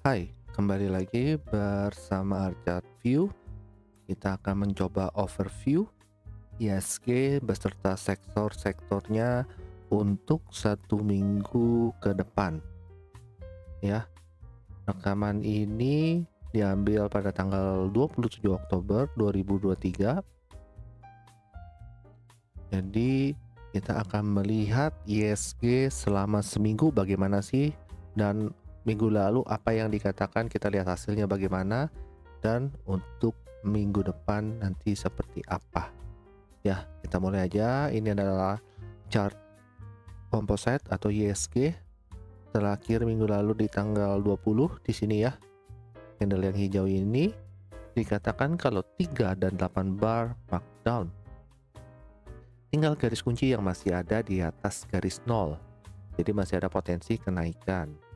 Hai, kembali lagi bersama Arjat View. Kita akan mencoba overview ISG beserta sektor-sektornya untuk 1 minggu ke depan. Ya, rekaman ini diambil pada tanggal 27 Oktober 2023. Jadi kita akan melihat ISG selama seminggu bagaimana sih, dan minggu lalu apa yang dikatakan, kita lihat hasilnya bagaimana, dan untuk minggu depan nanti seperti apa. Ya, kita mulai aja. Ini adalah chart composite atau ISG terakhir minggu lalu di tanggal 20 di sini ya. Candle yang hijau ini dikatakan kalau 3 dan 8 bar markdown. Tinggal garis kunci yang masih ada di atas garis 0. Jadi masih ada potensi kenaikan.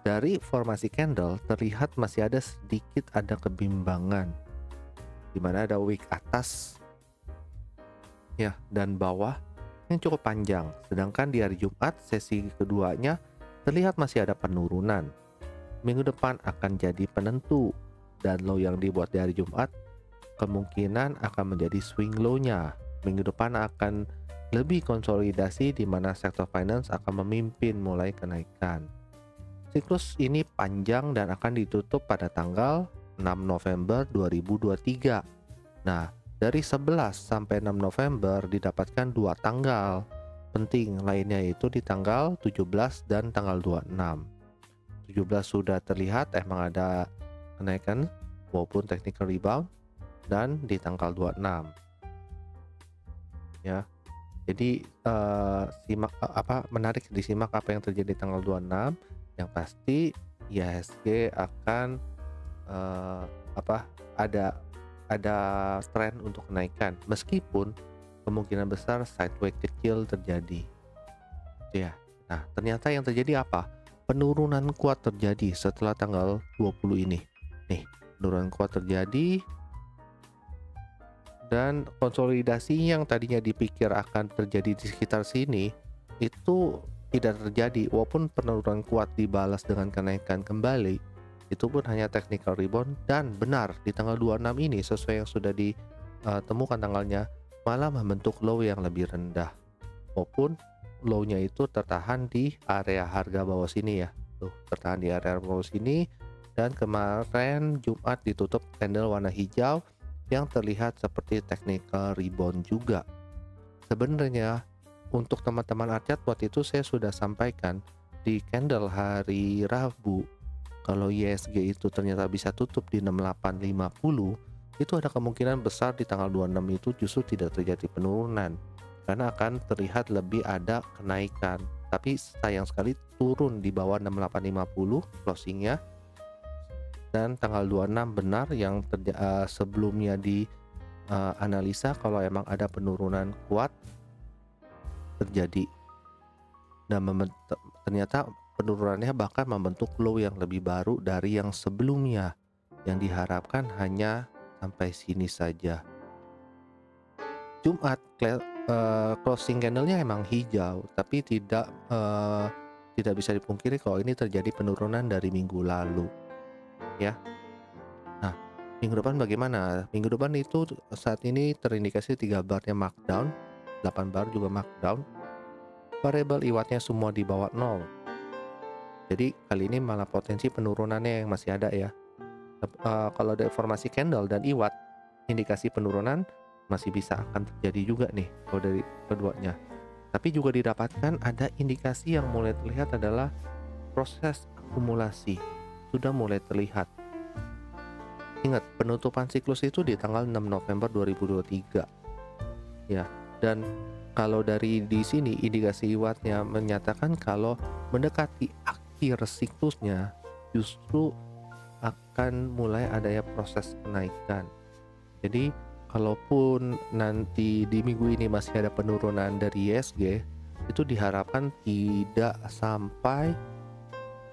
Dari formasi candle terlihat masih ada sedikit kebimbangan, di mana ada wick atas ya dan bawah yang cukup panjang. Sedangkan di hari Jumat sesi keduanya terlihat masih ada penurunan. Minggu depan akan jadi penentu, dan low yang dibuat di hari Jumat kemungkinan akan menjadi swing low-nya. Minggu depan akan lebih konsolidasi, di mana sektor finance akan memimpin mulai kenaikan. Siklus ini panjang dan akan ditutup pada tanggal 6 November 2023. Nah, dari 11 sampai 6 November didapatkan 2 tanggal penting lainnya, yaitu di tanggal 17 dan tanggal 26. 17 sudah terlihat emang ada kenaikan maupun technical rebound, dan di tanggal 26 ya. Jadi menarik disimak apa yang terjadi di tanggal 26. Yang pasti IHSG akan ada tren untuk kenaikan, meskipun kemungkinan besar sideways kecil terjadi. Ya. Nah, ternyata yang terjadi apa? Penurunan kuat terjadi setelah tanggal 20 ini. Nih, penurunan kuat terjadi, dan konsolidasi yang tadinya dipikir akan terjadi di sekitar sini itu tidak terjadi, walaupun penurunan kuat dibalas dengan kenaikan kembali. Itu pun hanya technical rebound, dan benar di tanggal 26 ini sesuai yang sudah ditemukan tanggalnya malah membentuk low yang lebih rendah, maupun low-nya itu tertahan di area harga bawah sini ya. Tuh, tertahan di area bawah sini, dan kemarin Jumat ditutup candle warna hijau yang terlihat seperti technical rebound juga. Sebenarnya untuk teman-teman Arjat, waktu itu saya sudah sampaikan di candle hari Rabu, kalau ISG itu ternyata bisa tutup di 6850, itu ada kemungkinan besar di tanggal 26 itu justru tidak terjadi penurunan, karena akan terlihat lebih ada kenaikan. Tapi sayang sekali turun di bawah 6850 closingnya, dan tanggal 26 benar yang sebelumnya di analisa kalau emang ada penurunan kuat terjadi, dan ternyata penurunannya bahkan membentuk low yang lebih baru dari yang sebelumnya, yang diharapkan hanya sampai sini saja. Jumat closing candlenya emang hijau, tapi tidak bisa dipungkiri kalau ini terjadi penurunan dari minggu lalu ya. Nah, minggu depan bagaimana? Minggu depan itu saat ini terindikasi 3 barnya markdown, 8 bar juga markdown. Variabel IWAT-nya semua di bawah 0. Jadi kali ini malah potensi penurunannya yang masih ada ya. Kalau ada formasi candle dan IWAT, indikasi penurunan masih bisa akan terjadi juga nih kalau dari keduanya. Tapi juga didapatkan ada indikasi yang mulai terlihat adalah proses akumulasi sudah mulai terlihat. Ingat, penutupan siklus itu di tanggal 6 November 2023 ya. Dan kalau dari di sini indikasi IWAT-nya menyatakan kalau mendekati akhir siklusnya justru akan mulai adanya proses kenaikan. Jadi kalaupun nanti di minggu ini masih ada penurunan dari ISG, itu diharapkan tidak sampai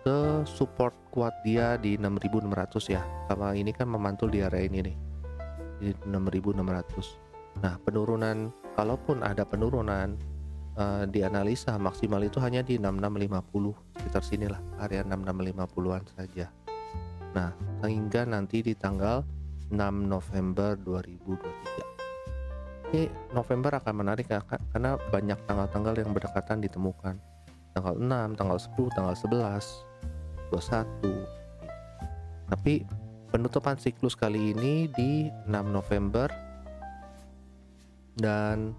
ke support kuat dia di 6.600 ya. Sama ini kan memantul di area ini nih, di 6.600. Nah, penurunan, kalaupun ada penurunan dianalisa maksimal itu hanya di 6650, sekitar sinilah area 6650-an saja. Nah, sehingga nanti di tanggal 6 November 2023. Ini November akan menarik ya, karena banyak tanggal-tanggal yang berdekatan ditemukan. Tanggal 6, tanggal 10, tanggal 11, 21. Tapi penutupan siklus kali ini di 6 November dan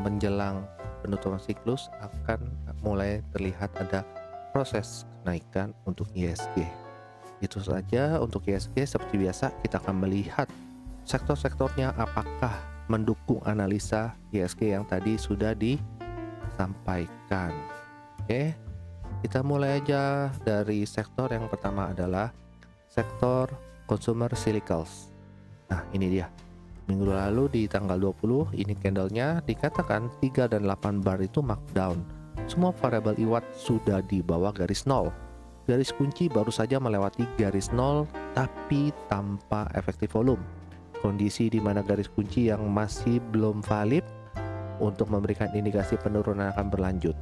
menjelang penutupan siklus akan mulai terlihat ada proses kenaikan untuk ISG. Itu saja untuk ISG. Seperti biasa kita akan melihat sektor-sektornya apakah mendukung analisa ISG yang tadi sudah disampaikan. Oke, kita mulai aja dari sektor yang pertama adalah sektor consumer cyclicals. Nah, ini dia. Minggu lalu di tanggal 20 ini candlenya dikatakan 3 dan 8 bar itu markdown. Semua variabel IWAT sudah di bawah garis nol. Garis kunci baru saja melewati garis nol tapi tanpa efektif volume. Kondisi di mana garis kunci yang masih belum valid untuk memberikan indikasi penurunan akan berlanjut.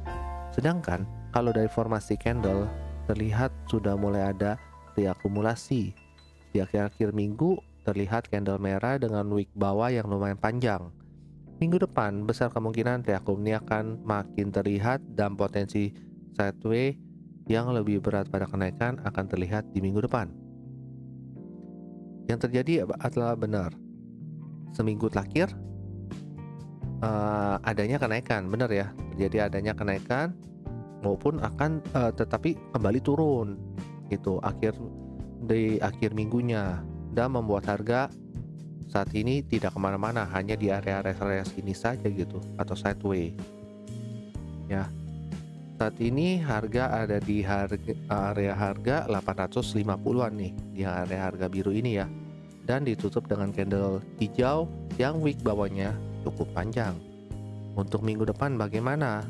Sedangkan kalau dari formasi candle terlihat sudah mulai ada reakumulasi. Di akhir-akhir minggu terlihat candle merah dengan wick bawah yang lumayan panjang. Minggu depan besar kemungkinan reakum ini akan makin terlihat dan potensi sideways yang lebih berat pada kenaikan akan terlihat di minggu depan. Yang terjadi adalah benar. Seminggu terakhir adanya kenaikan, benar ya. Terjadi adanya kenaikan maupun akan tetapi kembali turun gitu di akhir minggunya, dan membuat harga saat ini tidak kemana-mana, hanya di area-area sini saja gitu, atau sideways ya. Saat ini harga ada di area harga 850-an nih, di area harga biru ini ya, dan ditutup dengan candle hijau yang wick bawahnya cukup panjang. Untuk minggu depan bagaimana?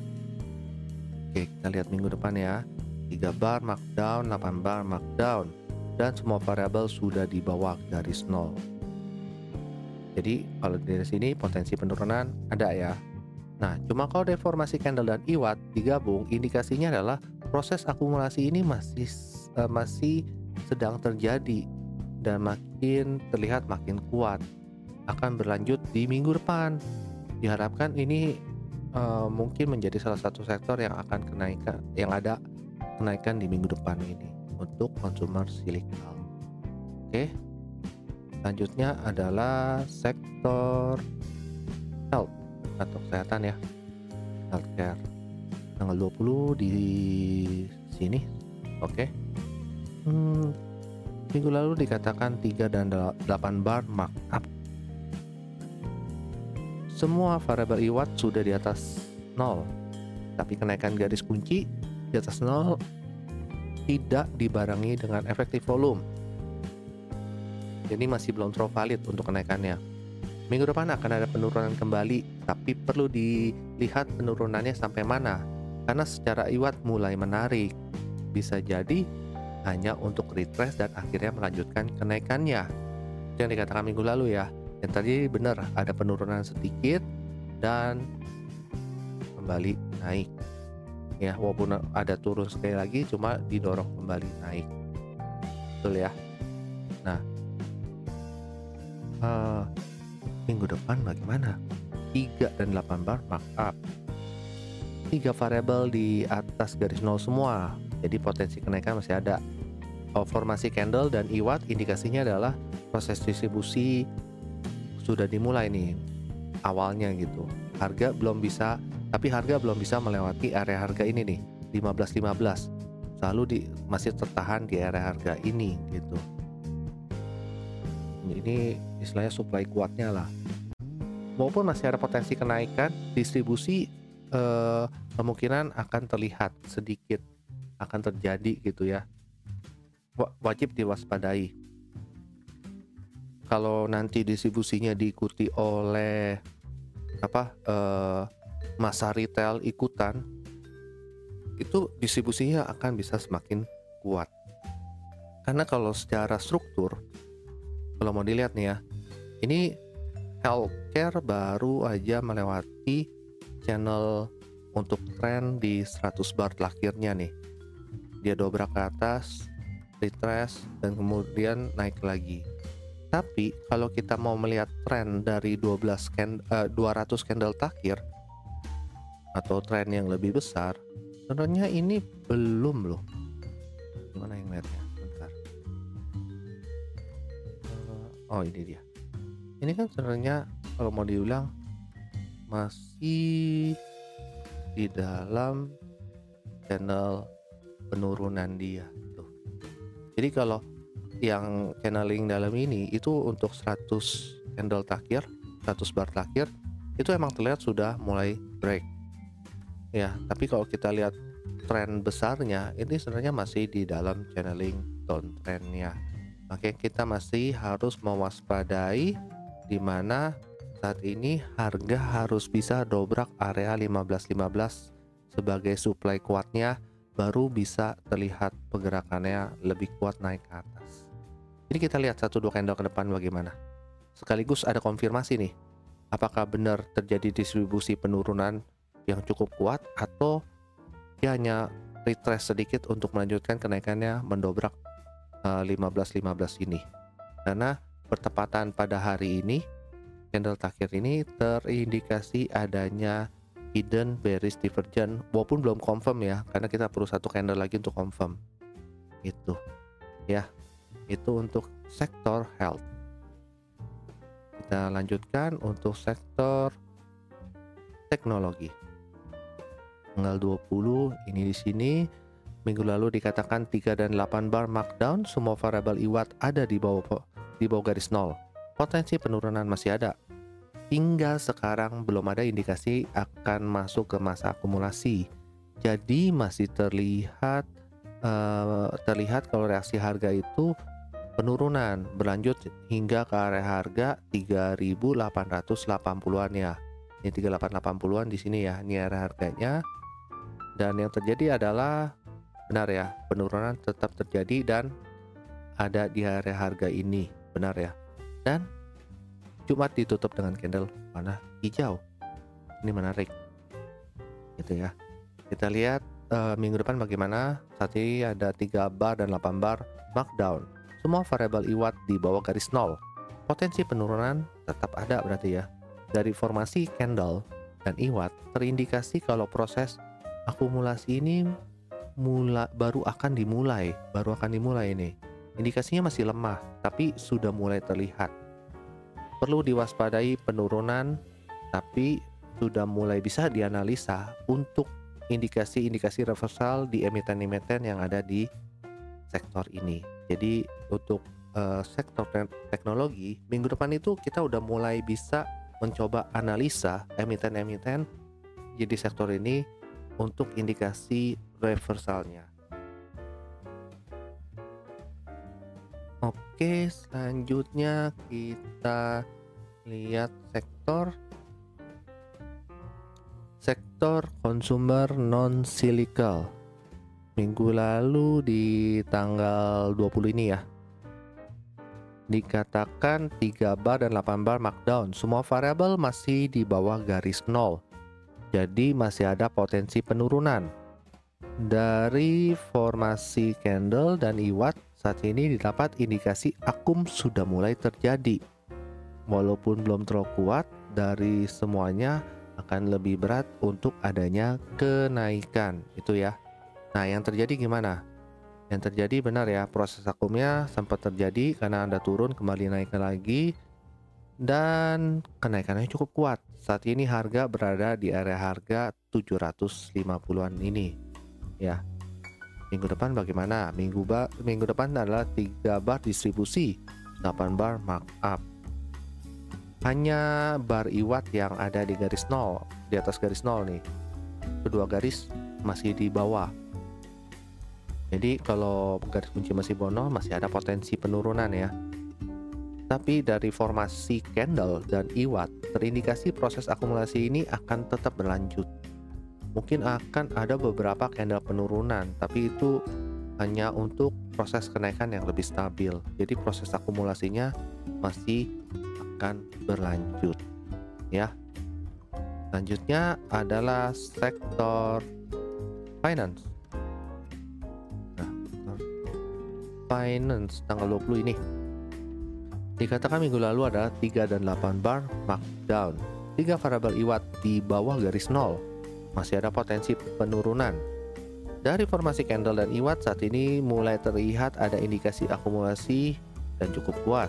Oke, kita lihat minggu depan ya. 3 bar markdown, 8 bar markdown, dan semua variabel sudah di bawah garis nol. Jadi kalau dari sini potensi penurunan ada ya. Nah, cuma kalau deformasi candle dan IWAT digabung, indikasinya adalah proses akumulasi ini masih sedang terjadi dan makin terlihat makin kuat. Akan berlanjut di minggu depan. Diharapkan ini mungkin menjadi salah satu sektor yang akan kenaikan di minggu depan ini untuk consumer cyclical. Oke. Selanjutnya adalah sektor health atau kesehatan ya. Healthcare. Tanggal 20 di sini. Oke. Minggu lalu dikatakan 3 dan 8 bar markup. Semua variabel IWAT sudah di atas 0. Tapi kenaikan garis kunci di atas 0 tidak dibarengi dengan efektif volume. Jadi masih belum terlalu valid untuk kenaikannya. Minggu depan akan ada penurunan kembali, tapi perlu dilihat penurunannya sampai mana. Karena secara IWAT mulai menarik. Bisa jadi hanya untuk retrace dan akhirnya melanjutkan kenaikannya. Itu yang dikatakan minggu lalu ya. Yang tadi benar, ada penurunan sedikit dan kembali naik. Ya, walaupun ada turun sekali lagi, cuma didorong kembali naik. Betul ya. Nah, minggu depan bagaimana? 3 dan 8 bar markup. 3 variabel di atas garis nol semua. Jadi potensi kenaikan masih ada. Formasi candle dan IWAT indikasinya adalah proses distribusi sudah dimulai nih awalnya gitu. Harga belum bisa melewati area harga ini nih 15.15. Selalu masih tertahan di area harga ini gitu. Ini istilahnya supply kuatnya lah. Maupun masih ada potensi kenaikan, distribusi kemungkinan akan terlihat sedikit akan terjadi gitu ya. Wajib diwaspadai. Kalau nanti distribusinya diikuti oleh masa retail ikutan, itu distribusinya akan bisa semakin kuat. Karena kalau secara struktur, kalau mau dilihat nih ya, ini healthcare baru aja melewati channel untuk tren di 100 bar terakhirnya nih. Dia dobrak ke atas, retrace, dan kemudian naik lagi. Tapi kalau kita mau melihat tren dari 200 candle terakhir atau tren yang lebih besar, sebenarnya ini belum loh. Gimana yang lihatnya? Bentar. Oh, ini dia. Ini kan sebenarnya kalau mau diulang masih di dalam channel penurunan dia tuh. Jadi kalau yang channeling dalam ini itu untuk 100 candle terakhir, 100 bar terakhir itu emang terlihat sudah mulai break. Ya, tapi kalau kita lihat tren besarnya ini sebenarnya masih di dalam channeling downtrendnya. Makanya kita masih harus mewaspadai di mana saat ini harga harus bisa dobrak area 15.15 sebagai supply kuatnya, baru bisa terlihat pergerakannya lebih kuat naik ke atas. Jadi kita lihat 1-2 candle ke depan bagaimana. Sekaligus ada konfirmasi nih, apakah benar terjadi distribusi penurunan yang cukup kuat atau dia hanya retrace sedikit untuk melanjutkan kenaikannya mendobrak 15.15 ini. Karena bertepatan pada hari ini, candle terakhir ini terindikasi adanya hidden bearish divergence, walaupun belum confirm ya, karena kita perlu 1 candle lagi untuk confirm. Itu ya, itu untuk sektor health. Kita lanjutkan untuk sektor teknologi. Tanggal 20 ini di sini minggu lalu dikatakan 3 dan 8 bar markdown, semua variabel IWAT ada di bawah garis nol. Potensi penurunan masih ada. Hingga sekarang belum ada indikasi akan masuk ke masa akumulasi. Jadi masih terlihat kalau reaksi harga itu penurunan berlanjut hingga ke area harga 3.880-an ya. Ini 3880-an di sini ya. Ini area harganya. Dan yang terjadi adalah benar ya, penurunan tetap terjadi dan ada di area harga ini, benar ya. Dan Jumat ditutup dengan candle warna hijau. Ini menarik. Gitu ya. Kita lihat minggu depan bagaimana. Saat ini ada 3 bar dan 8 bar markdown. Semua variabel IWAT di bawah garis nol. Potensi penurunan tetap ada berarti ya. Dari formasi candle dan IWAT terindikasi kalau proses akumulasi ini baru akan dimulai ini. Indikasinya masih lemah, tapi sudah mulai terlihat. Perlu diwaspadai penurunan, tapi sudah mulai bisa dianalisa untuk indikasi-indikasi reversal di emiten-emiten yang ada di sektor ini. Jadi untuk sektor teknologi, minggu depan itu kita udah mulai bisa mencoba analisa emiten-emiten di sektor ini untuk indikasi reversalnya. Oke, selanjutnya kita lihat sektor consumer non cyclical. Minggu lalu di tanggal 20 ini ya, dikatakan 3 bar dan 8 bar markdown. Semua variabel masih di bawah garis nol. Jadi masih ada potensi penurunan. Dari formasi candle dan IWAT saat ini didapat indikasi akum sudah mulai terjadi. Walaupun belum terlalu kuat, dari semuanya akan lebih berat untuk adanya kenaikan. Itu ya. Nah, yang terjadi gimana? Yang terjadi benar ya, proses akumnya sempat terjadi karena Anda turun kembali naik lagi. Dan kenaikannya cukup kuat. Saat ini harga berada di area harga 750-an ini ya. Minggu depan bagaimana? Minggu depan adalah 3 bar distribusi, 8 bar markup. Hanya bar IWAT yang ada di garis nol, di atas garis nol nih. Kedua garis masih di bawah. Jadi kalau garis kunci masih bono, masih ada potensi penurunan ya. Tapi dari formasi candle dan IWAT terindikasi proses akumulasi ini akan tetap berlanjut. Mungkin akan ada beberapa candle penurunan, tapi itu hanya untuk proses kenaikan yang lebih stabil. Jadi proses akumulasinya masih akan berlanjut ya. Selanjutnya adalah sektor finance. Nah, Finance tanggal 20 ini. Dikatakan minggu lalu ada 3 dan 8 bar markdown. 3 variabel IWAT di bawah garis 0. Masih ada potensi penurunan. Dari formasi candle dan IWAT saat ini mulai terlihat ada indikasi akumulasi dan cukup kuat.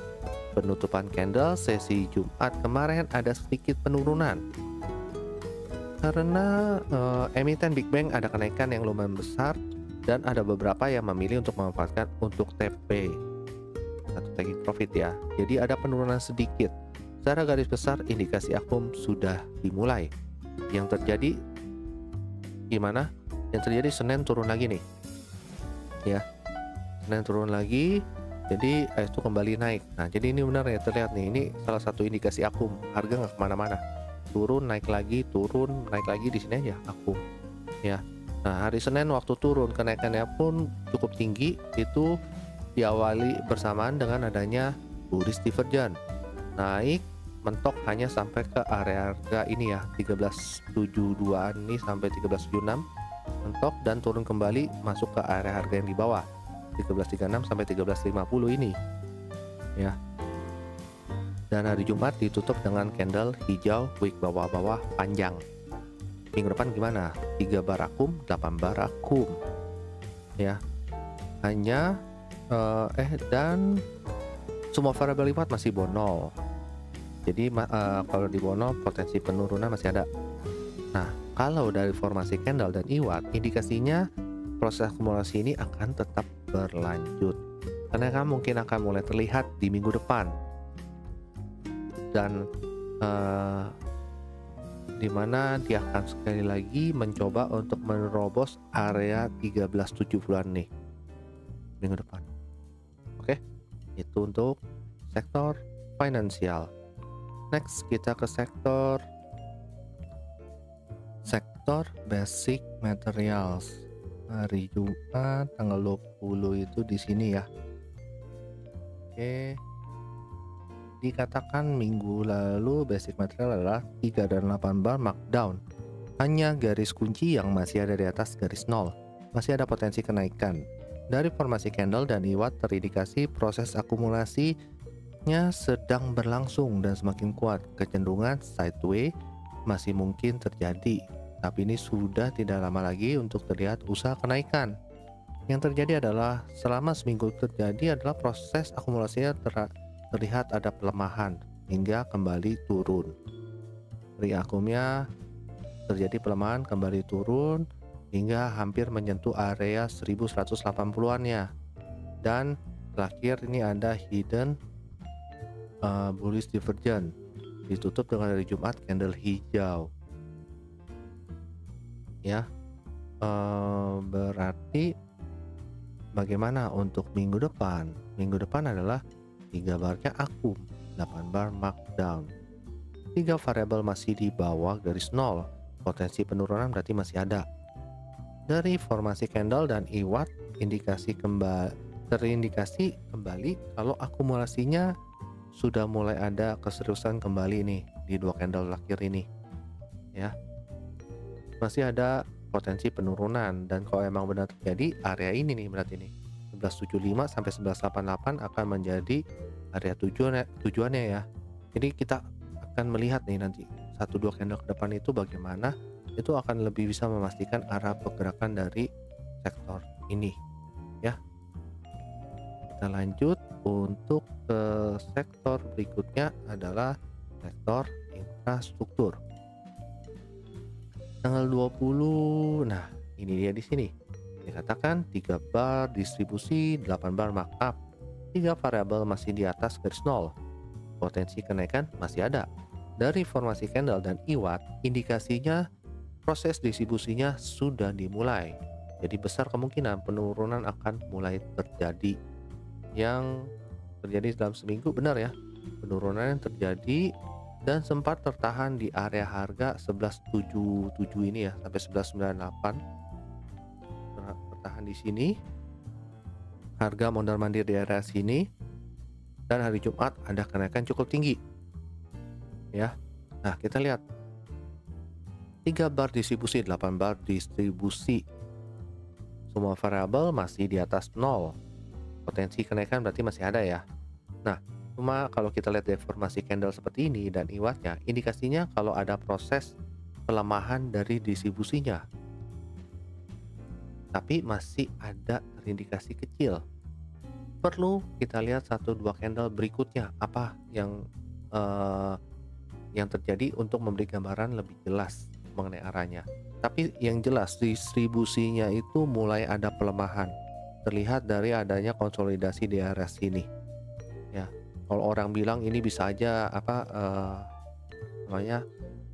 Penutupan candle sesi Jumat kemarin ada sedikit penurunan. Karena emiten Big Bang ada kenaikan yang lumayan besar dan ada beberapa yang memilih untuk memanfaatkan untuk TP atau taking profit ya. Jadi ada penurunan sedikit. Secara garis besar indikasi akum sudah dimulai. Yang terjadi gimana? Yang terjadi Senin turun lagi nih. Ya. Senin turun lagi. Jadi itu kembali naik. Nah, jadi ini benar ya terlihat nih. Ini salah satu indikasi akum. Harga nggak kemana-mana. Turun, naik lagi, turun, naik lagi, di sini aja akum. Ya. Nah, hari Senin waktu turun kenaikannya pun cukup tinggi. Itu diawali bersamaan dengan adanya bullish divergence. Naik mentok hanya sampai ke area harga ini ya 1372an ini sampai 1376 mentok dan turun kembali masuk ke area harga yang di bawah 1336 sampai 1350 ini ya. Dan hari Jumat ditutup dengan candle hijau wick bawah-bawah panjang. Minggu depan gimana? 3 bar akum, 8 bar akum ya. Hanya dan semua variabel IWAT masih bonol. Jadi kalau di bonol potensi penurunan masih ada. Nah, kalau dari formasi candle dan IWAT indikasinya proses akumulasi ini akan tetap berlanjut. Karena mungkin akan mulai terlihat di minggu depan. Dan dimana dia akan sekali lagi mencoba untuk menerobos area 1370-an nih minggu depan. Oke, itu untuk sektor finansial. Next kita ke sektor basic materials. Hari Jumat tanggal 20 itu di sini ya. Oke. Dikatakan minggu lalu basic material adalah 3 dan 8 bar markdown. Hanya garis kunci yang masih ada di atas garis 0. Masih ada potensi kenaikan. Dari formasi candle dan IWAT terindikasi proses akumulasinya sedang berlangsung dan semakin kuat. Kecenderungan sideways masih mungkin terjadi, tapi ini sudah tidak lama lagi untuk terlihat usaha kenaikan. Yang terjadi adalah selama seminggu terjadi adalah proses akumulasinya terlihat ada pelemahan hingga kembali turun. Reakumnya terjadi pelemahan kembali turun hingga hampir menyentuh area 1180-an ya. Dan terakhir ini ada hidden bullish divergence. Ditutup dengan hari Jumat candle hijau. Ya. Berarti bagaimana untuk minggu depan? Minggu depan adalah 3 barnya akum, 8 bar markdown. 3 variabel masih di bawah garis 0. Potensi penurunan berarti masih ada. Dari formasi candle dan IWAT terindikasi kembali kalau akumulasinya sudah mulai ada keseriusan kembali nih di 2 candle akhir ini ya. Masih ada potensi penurunan dan kalau emang benar terjadi area ini nih berarti nih 1175 sampai 1188 akan menjadi area tujuannya ya. Jadi kita akan melihat nih nanti 1-2 candle ke depan itu bagaimana, itu akan lebih bisa memastikan arah pergerakan dari sektor ini ya. Kita lanjut untuk ke sektor berikutnya adalah sektor infrastruktur. Tanggal 20. Nah, ini dia di sini. Dikatakan 3 bar distribusi, 8 bar markup. 3 variabel masih di atas garis 0. Potensi kenaikan masih ada. Dari formasi candle dan IWAT, indikasinya proses distribusinya sudah dimulai. Jadi besar kemungkinan penurunan akan mulai terjadi. Yang terjadi dalam seminggu benar ya. Penurunan yang terjadi dan sempat tertahan di area harga 1177 ini ya sampai 1198. Tertahan di sini. Harga mondar-mandir di area sini. Dan hari Jumat ada kenaikan cukup tinggi. Ya. Nah, kita lihat 3 bar distribusi, 8 bar distribusi. Semua variabel masih di atas 0. potensi kenaikan berarti masih ada ya. Nah, cuma kalau kita lihat dari formasi candle seperti ini dan iwatnya, indikasinya kalau ada proses pelemahan dari distribusinya, tapi masih ada terindikasi kecil. Perlu kita lihat satu dua candle berikutnya apa eh, yang terjadi untuk memberi gambaran lebih jelas mengenai arahnya. Tapi yang jelas distribusinya itu mulai ada pelemahan. Terlihat dari adanya konsolidasi di area sini. Ya, kalau orang bilang ini bisa aja namanya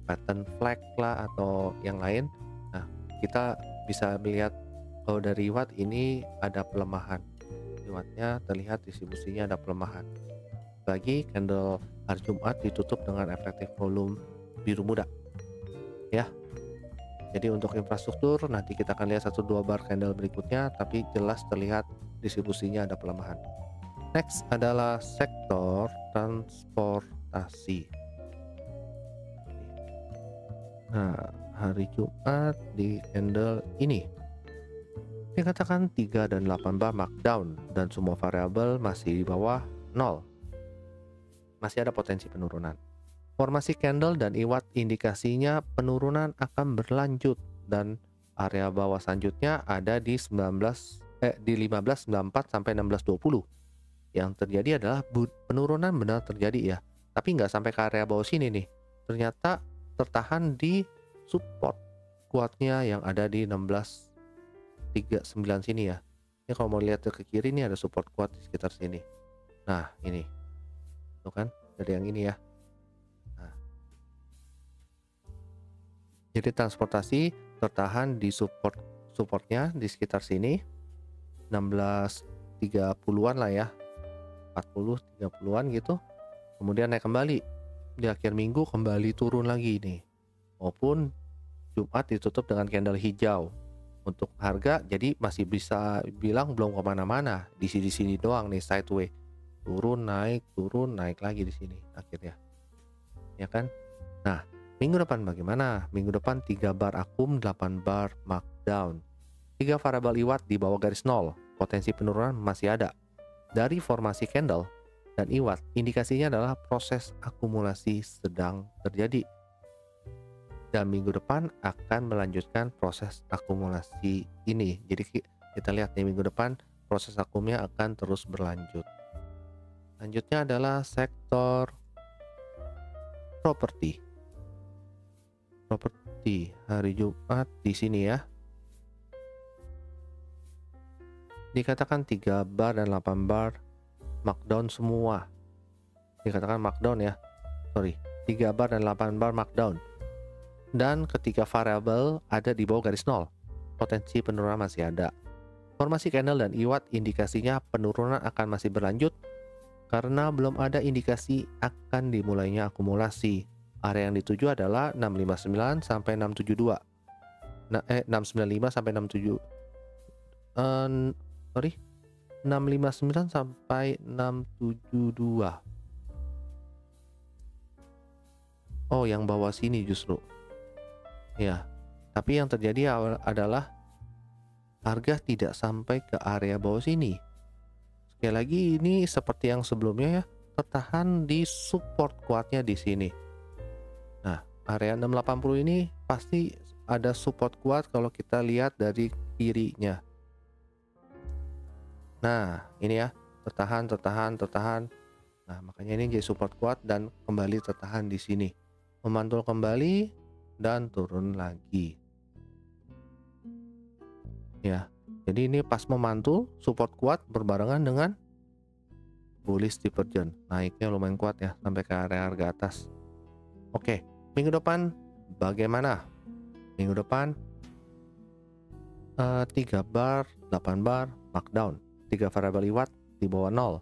pattern flag lah atau yang lain. Nah, kita bisa melihat kalau dari watt ini ada pelemahan. Di wattnya terlihat distribusinya ada pelemahan. Bagi candle hari Jumat ditutup dengan efektif volume biru muda. Ya. Jadi untuk infrastruktur nanti kita akan lihat 1-2 bar candle berikutnya, tapi jelas terlihat distribusinya ada pelemahan. Next adalah sektor transportasi. Nah, hari Jumat di candle ini dikatakan 3 dan 8 bar markdown dan semua variabel masih di bawah 0. Masih ada potensi penurunan. Formasi candle dan iwat indikasinya penurunan akan berlanjut dan area bawah selanjutnya ada di 1594 sampai 1620. Yang terjadi adalah penurunan benar terjadi ya, tapi nggak sampai ke area bawah sini nih. Ternyata tertahan di support kuatnya yang ada di 1639 sini ya. Ini kalau mau lihat ke kiri ini ada support kuat di sekitar sini. Nah ini, tuh kan dari yang ini ya. Jadi transportasi tertahan di supportnya di sekitar sini 1630-an lah ya, 40 30-an gitu. Kemudian naik kembali di akhir minggu, kembali turun lagi nih, maupun Jumat ditutup dengan candle hijau. Untuk harga jadi masih bisa bilang belum kemana-mana, di sini doang nih, sideways, turun naik lagi di sini akhirnya, ya kan. Nah, minggu depan bagaimana? Minggu depan 3 bar akum, 8 bar markdown. 3 variabel iwat di bawah garis 0. Potensi penurunan masih ada. Dari formasi candle dan iwat, indikasinya adalah proses akumulasi sedang terjadi. Dan minggu depan akan melanjutkan proses akumulasi ini. Jadi kita lihat nih minggu depan proses akumnya akan terus berlanjut. Selanjutnya adalah sektor properti. Properti hari Jumat di sini ya. Dikatakan 3 bar dan 8 bar markdown semua. Dikatakan markdown ya. 3 bar dan 8 bar markdown. Dan ketiga variabel ada di bawah garis 0. Potensi penurunan masih ada. Formasi candle dan iwat indikasinya penurunan akan masih berlanjut karena belum ada indikasi akan dimulainya akumulasi. Area yang dituju adalah 659 sampai 672. 695 sampai 67. 659 sampai 672. Oh, yang bawah sini justru. Ya. Tapi yang terjadi adalah harga tidak sampai ke area bawah sini. Sekali lagi ini seperti yang sebelumnya ya, tertahan di support kuatnya di sini. Nah, area 680 ini pasti ada support kuat kalau kita lihat dari kirinya. Nah, ini ya, tertahan. Nah, makanya ini jadi support kuat dan kembali tertahan di sini. Memantul kembali dan turun lagi. Ya, jadi ini pas memantul, support kuat berbarengan dengan bullish divergence. Naiknya lumayan kuat ya, sampai ke area harga atas. Oke. Minggu depan bagaimana? Minggu depan 3 bar, 8 bar, markdown. 3 variabel iwat di bawah 0.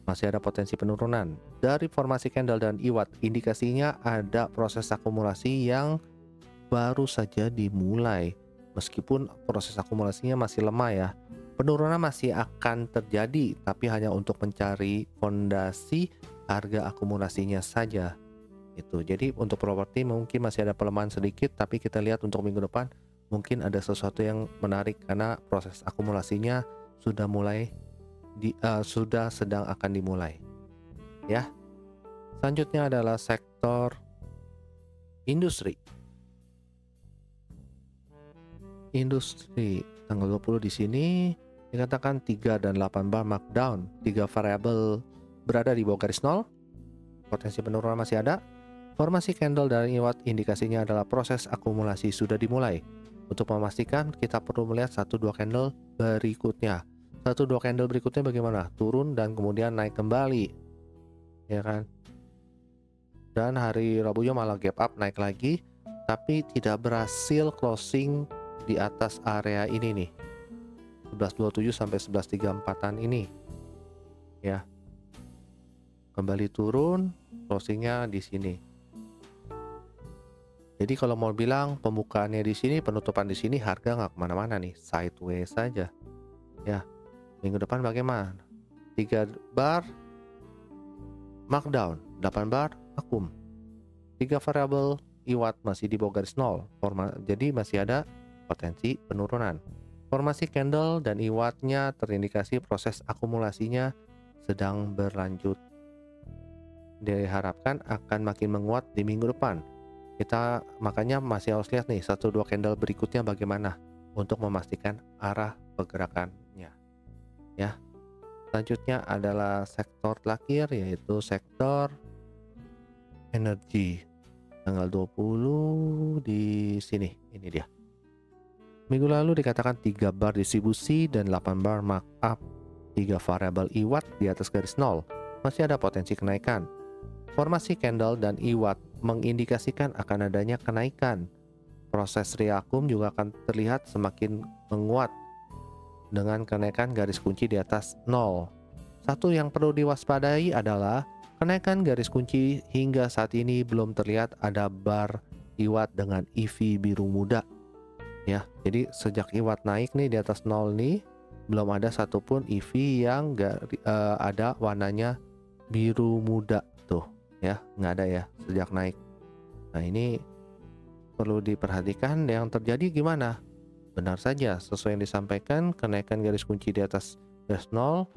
Masih ada potensi penurunan. Dari formasi candle dan iwat, indikasinya ada proses akumulasi yang baru saja dimulai. Meskipun proses akumulasinya masih lemah ya. Penurunan masih akan terjadi, tapi hanya untuk mencari fondasi harga akumulasinya saja. Itu. Jadi untuk properti mungkin masih ada pelemahan sedikit, tapi kita lihat untuk minggu depan mungkin ada sesuatu yang menarik karena proses akumulasinya sudah mulai sudah sedang akan dimulai ya. Selanjutnya adalah sektor industri. Industri tanggal 20 di sini dikatakan 3 dan 8 bar markdown, 3 variabel berada di bawah garis nol, potensi penurunan masih ada. Formasi candle dan iwat indikasinya adalah proses akumulasi sudah dimulai. Untuk memastikan kita perlu melihat 1-2 candle berikutnya. 1-2 candle berikutnya bagaimana? Turun dan kemudian naik kembali, ya kan? Dan hari Rabunya malah gap up naik lagi, tapi tidak berhasil closing di atas area ini nih, 11.27 sampai 11.34an ini ya. Kembali turun, closingnya di sini. Jadi kalau mau bilang pembukaannya di sini, penutupan di sini, harga nggak kemana-mana nih, sideways saja ya. Minggu depan bagaimana? 3 bar markdown, 8 bar akum, 3 variabel iwat masih di bawah garis nol, jadi masih ada potensi penurunan. Formasi candle dan iwatnya terindikasi proses akumulasinya sedang berlanjut. Diharapkan akan makin menguat di minggu depan. Kita makanya masih harus lihat nih 1-2 candle berikutnya bagaimana untuk memastikan arah pergerakannya ya. Selanjutnya adalah sektor terakhir, yaitu sektor energi. Tanggal 20 di sini, ini dia. Minggu lalu dikatakan 3 bar distribusi dan 8 bar markup, 3 variabel iwat di atas garis nol, masih ada potensi kenaikan. Formasi candle dan iwat mengindikasikan akan adanya kenaikan. Proses reakum juga akan terlihat semakin menguat dengan kenaikan garis kunci di atas nol. Satu yang perlu diwaspadai adalah kenaikan garis kunci hingga saat ini belum terlihat ada bar iwat dengan EV biru muda ya. Jadi sejak iwat naik nih di atas nol nih, belum ada satupun EV yang ada warnanya biru muda tuh ya, nggak ada ya sejak naik. Nah ini perlu diperhatikan yang terjadi gimana. Benar saja sesuai yang disampaikan, kenaikan garis kunci di atas garis nol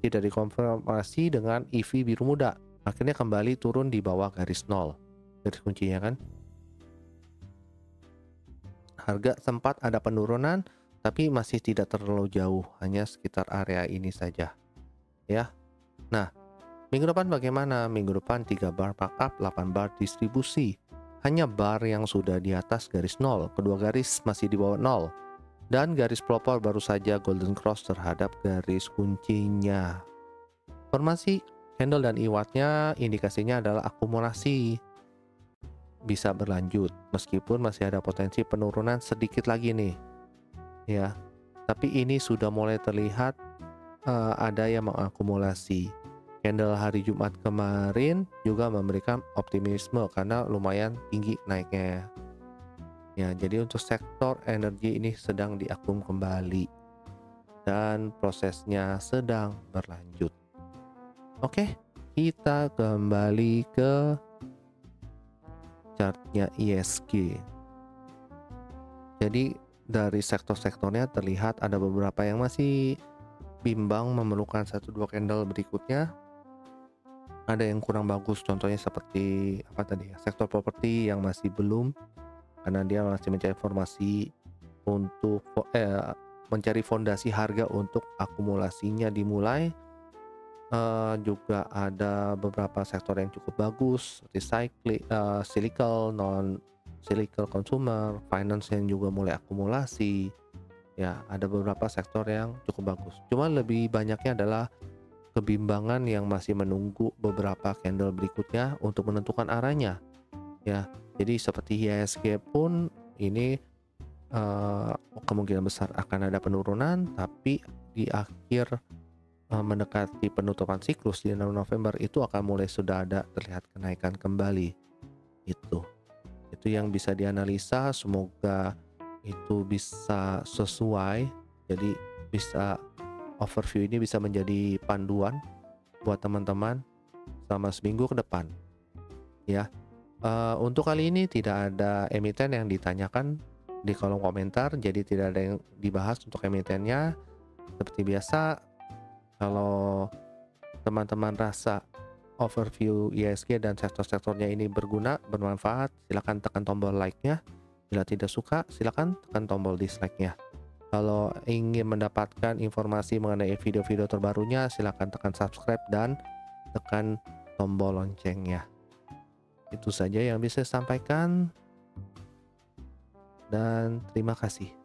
tidak dikonfirmasi dengan EV biru muda, akhirnya kembali turun di bawah garis nol garis kuncinya kan. Harga sempat ada penurunan, tapi masih tidak terlalu jauh, hanya sekitar area ini saja ya. Nah, minggu depan bagaimana? Minggu depan 3 bar markup, 8 bar distribusi. Hanya bar yang sudah di atas garis nol, kedua garis masih di bawah nol, dan garis pelopor baru saja golden cross terhadap garis kuncinya. Formasi candle dan iwatnya indikasinya adalah akumulasi bisa berlanjut meskipun masih ada potensi penurunan sedikit lagi nih ya. Tapi ini sudah mulai terlihat ada yang mengakumulasi. Candle hari Jumat kemarin juga memberikan optimisme karena lumayan tinggi naiknya ya. Jadi untuk sektor energi ini sedang diakum kembali dan prosesnya sedang berlanjut. Oke, kita kembali ke chartnya ISG. Jadi dari sektor-sektornya terlihat ada beberapa yang masih bimbang memerlukan 1-2 candle berikutnya. Ada yang kurang bagus, contohnya seperti apa tadi ya, sektor properti yang masih belum, karena dia masih mencari informasi untuk mencari fondasi harga untuk akumulasinya dimulai. Juga ada beberapa sektor yang cukup bagus seperti cyclical, non cyclical consumer, finance yang juga mulai akumulasi ya. Ada beberapa sektor yang cukup bagus, cuma lebih banyaknya adalah kebimbangan yang masih menunggu beberapa candle berikutnya untuk menentukan arahnya ya. Jadi seperti IHSG pun ini kemungkinan besar akan ada penurunan, tapi di akhir mendekati penutupan siklus di 6 November itu akan mulai sudah ada terlihat kenaikan kembali. Itu yang bisa dianalisa, semoga itu bisa sesuai. Jadi bisa overview ini bisa menjadi panduan buat teman-teman selama seminggu ke depan ya. Untuk kali ini tidak ada emiten yang ditanyakan di kolom komentar, jadi tidak ada yang dibahas untuk emitennya. Seperti biasa, Kalau teman-teman rasa overview ISG dan sektor-sektornya ini berguna, bermanfaat, silakan tekan tombol like-nya. Bila tidak suka, silakan tekan tombol dislike-nya. Kalau ingin mendapatkan informasi mengenai video-video terbarunya, silakan tekan subscribe dan tekan tombol loncengnya. Itu saja yang bisa saya sampaikan, dan terima kasih.